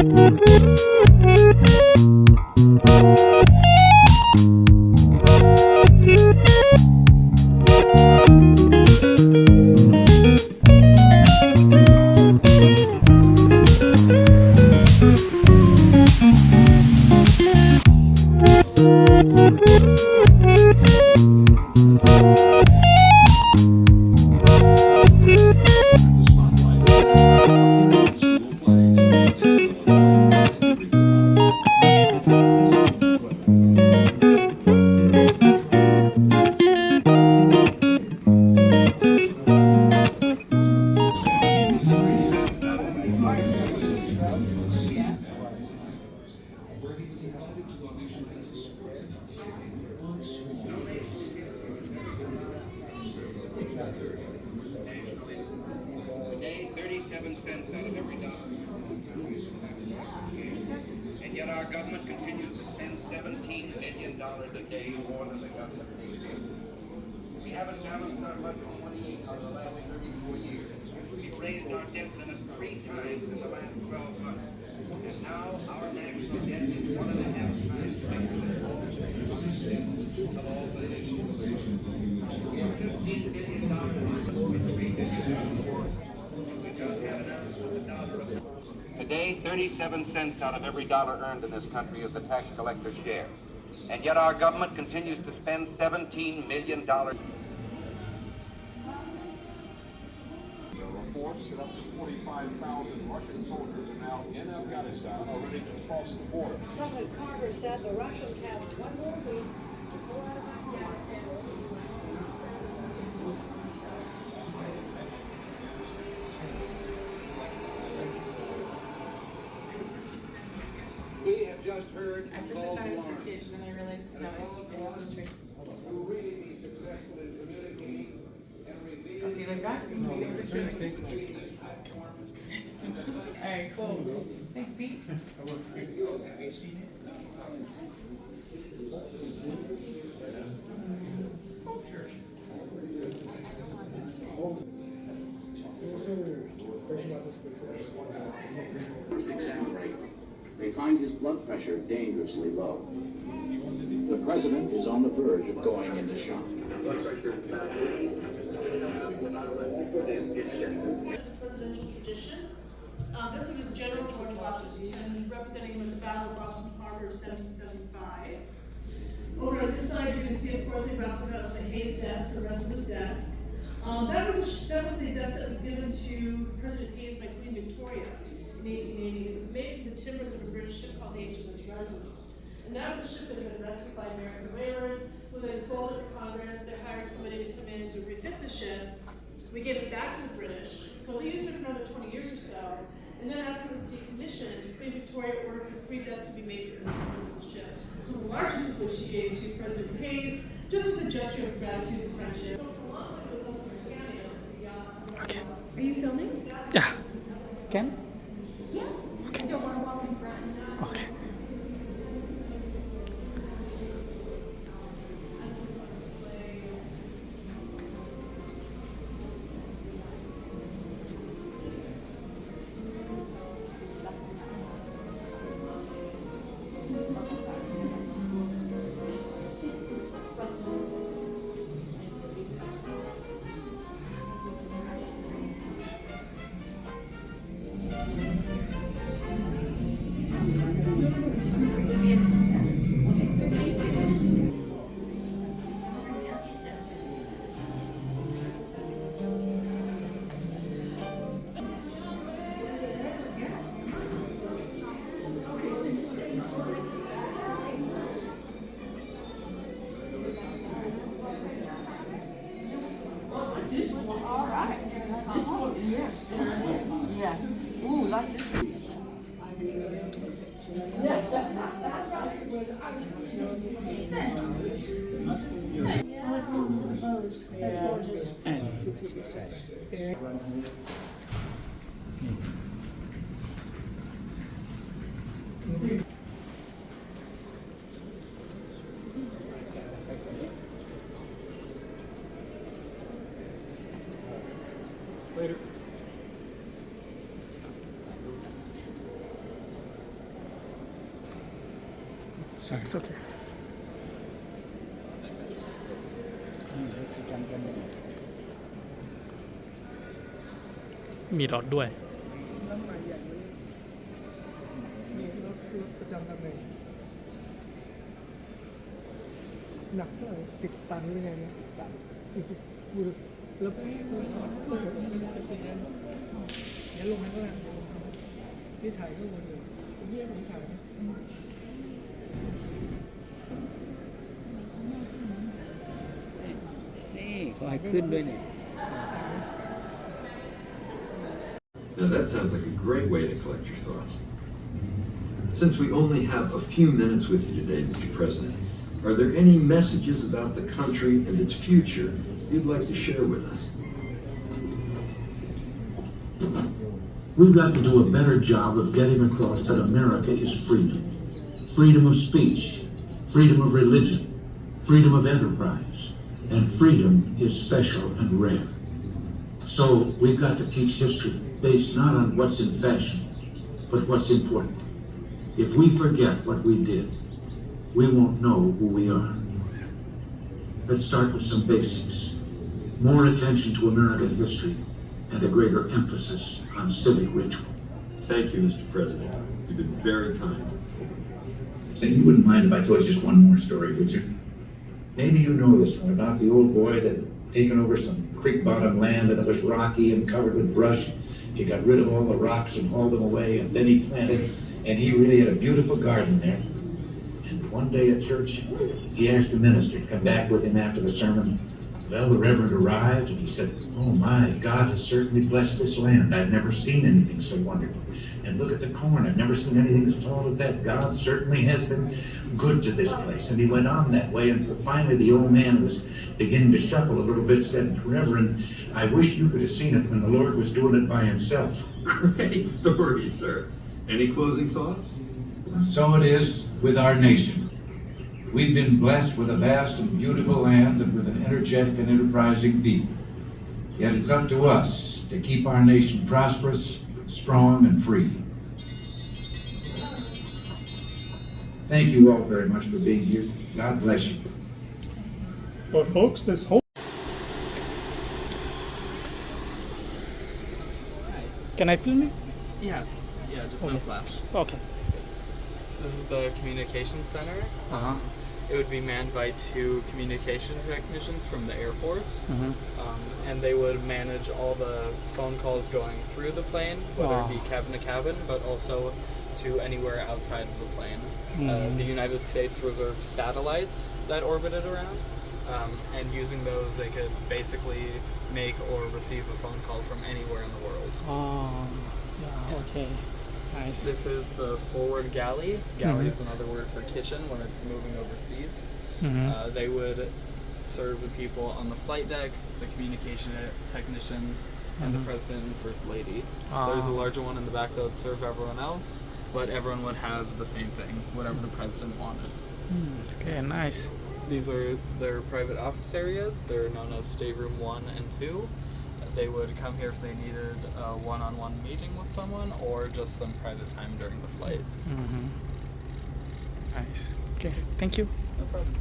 Today, 37 cents out of every dollar. And yet our government continues to spend $17 million a day more than the government needs. We haven't balanced our budget 28 out of the last 34 years. We've raised our debt limit 3 times in the last 12 months. And now our national debt is 1.5 times the maximum of all the nations. We have $15 billion Today, 37 cents out of every dollar earned in this country is the tax collector's share. And yet our government continues to spend $17 million. Reports that up to 45,000 Russian soldiers are now in Afghanistan, are ready to cross the border. President Carter said the Russians have 1 more week to pull out of Afghanistan. We have just heard At first I thought it was for kids, then I realized no, it was military. will really be successful in communicating and revealing. Okay, like that? Take a picture. Alright, cool. Thanks, Pete. Have you seen it? Oh, sure. They find his blood pressure dangerously low. The president is on the verge of going into shock. It's a presidential tradition. This one is General George Washington, representing him at the Battle of Boston Harbor of 1775. Over on this side, you can see, of course, a replica of the Hayes desk, the rest of the desk. That was a desk that was given to President Hayes by Queen Victoria in 1880. It was made from the timbers of a British ship called the HMS Resolute. And that was a ship that had been rescued by American whalers, who then sold it to Congress. They hired somebody to come in to refit the ship. We gave it back to the British. So they used it for another 20 years or so. And then after it was decommissioned, Queen Victoria ordered for 3 desks to be made for the timber of the ship. So the largest of which she gave to President Hayes, just as a gesture of gratitude and friendship. So for a long time, it was open for scanning of the yacht. Okay. Are you filming? Yeah. Ken? Yeah. Okay. Don't want to walk in front. Okay. All right. This one, yes. Yeah. Ooh, like this one. Later. Thanks, okay. มีรถด้วย น้ำมันใหญ่เลยนี่รถประจำตำแหน่งหนักเท่าไหร่10 ตันหรือไงเนี่ย10 ตันแล้วไปเสียเดี๋ยวลงให้ก็ได้ที่ถ่ายข้างบนอยู่ที่ผมถ่ายนะ นี่เขาให้ขึ้นด้วยนี่ Now that sounds like a great way to collect your thoughts. Since we only have a few minutes with you today, Mr. President, are there any messages about the country and its future you'd like to share with us? We've got to do a better job of getting across that America is freedom. Freedom of speech, freedom of religion, freedom of enterprise, and freedom is special and rare. So we've got to teach history based not on what's in fashion, but what's important. If we forget what we did, we won't know who we are. Let's start with some basics. More attention to American history and a greater emphasis on civic ritual. Thank you, Mr. President. You've been very kind. Say, you wouldn't mind if I told you just one more story, would you? Maybe you know this one about the old boy that had taken over some creek bottom land and it was rocky and covered with brush. He got rid of all the rocks and hauled them away, and then he planted, and he really had a beautiful garden there. And one day at church, he asked the minister to come back with him after the sermon. Well, the Reverend arrived, and he said, "Oh my, God has certainly blessed this land. I've never seen anything so wonderful. And look at the corn. I've never seen anything as tall as that. God certainly has been good to this place." And he went on that way until finally the old man was beginning to shuffle a little bit, said, "Reverend, I wish you could have seen it when the Lord was doing it by himself." Great story, sir. Any closing thoughts? So it is with our nation. We've been blessed with a vast and beautiful land and with an energetic and enterprising people. Yet it's up to us to keep our nation prosperous, strong, and free. Thank you all very much for being here. God bless you. Well, folks, this whole Can I film it? Yeah, just no flash. Okay. This is the communications center. Uh-huh. It would be manned by 2 communication technicians from the Air Force, and they would manage all the phone calls going through the plane, whether it be cabin to cabin, but also to anywhere outside of the plane. The United States reserved satellites that orbited around, and using those, they could basically make or receive a phone call from anywhere in the world. Yeah, okay. Nice. This is the forward galley. Galley is another word for kitchen when it's moving overseas. They would serve the people on the flight deck, the communication technicians, and the president and first lady. There's a larger one in the back that would serve everyone else, but everyone would have the same thing, whatever the president wanted. Okay, nice. These are their private office areas. They're known as stateroom 1 and 2. They would come here if they needed a one-on-one meeting with someone or just some private time during the flight. Nice. Okay, thank you. No problem.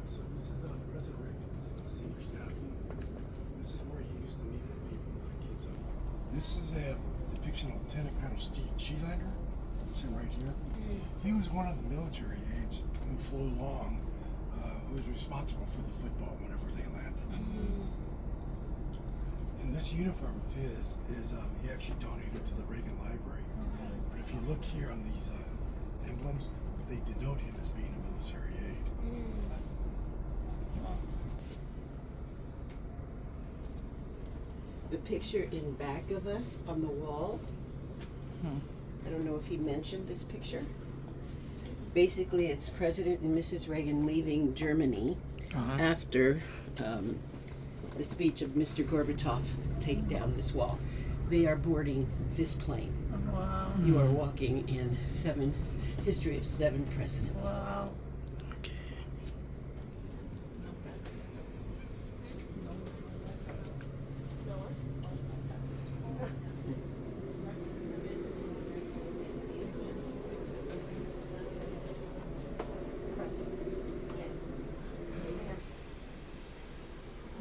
So this is President Reagan's senior staff. This is where he used to meet with people like kids. This is a depiction of Lieutenant Colonel Steve Cheelander. It's him right here. He was one of the military aides who flew along, who was responsible for the football whenever they landed. And this uniform of his is he actually donated to the Reagan Library. But if you look here on these emblems, they denote him as being a military aide. The picture in back of us on the wall, I don't know if he mentioned this picture. Basically, it's President and Mrs. Reagan leaving Germany after the speech of Mr. Gorbachev take down this wall. They are boarding this plane. Wow. You are walking in history of 7 presidents. Wow. Okay.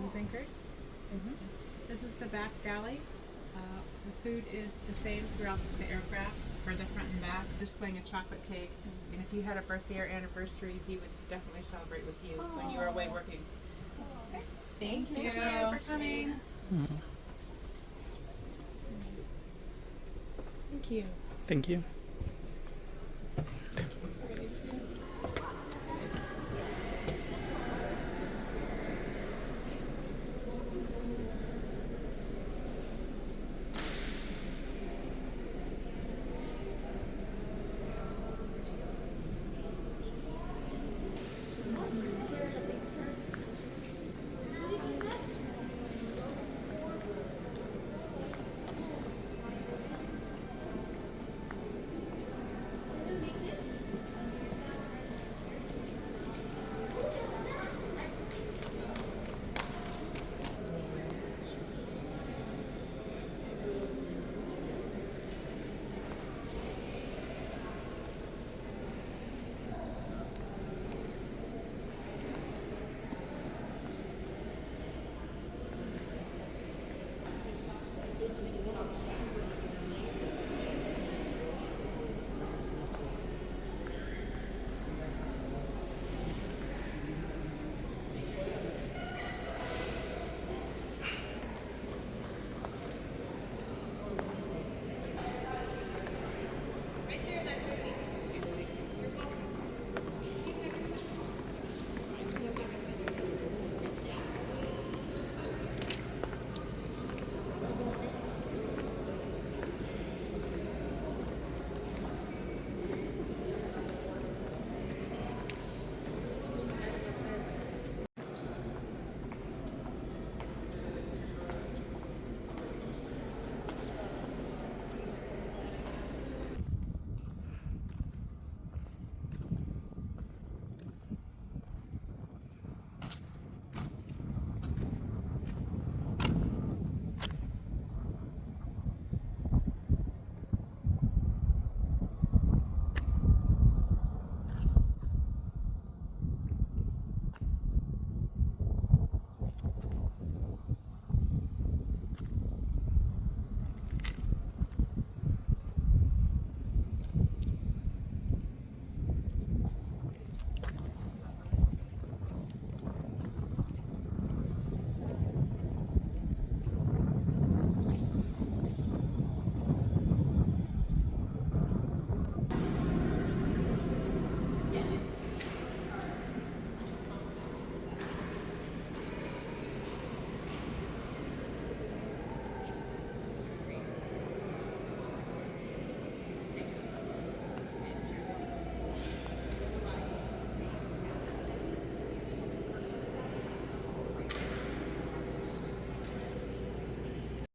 News anchors. This is the back galley. The food is the same throughout the aircraft for the front and back. Displaying a chocolate cake, and if you had a birthday or anniversary, he would definitely celebrate with you when you were away working. Thank you. For coming. Mm. Thank you. Thank you.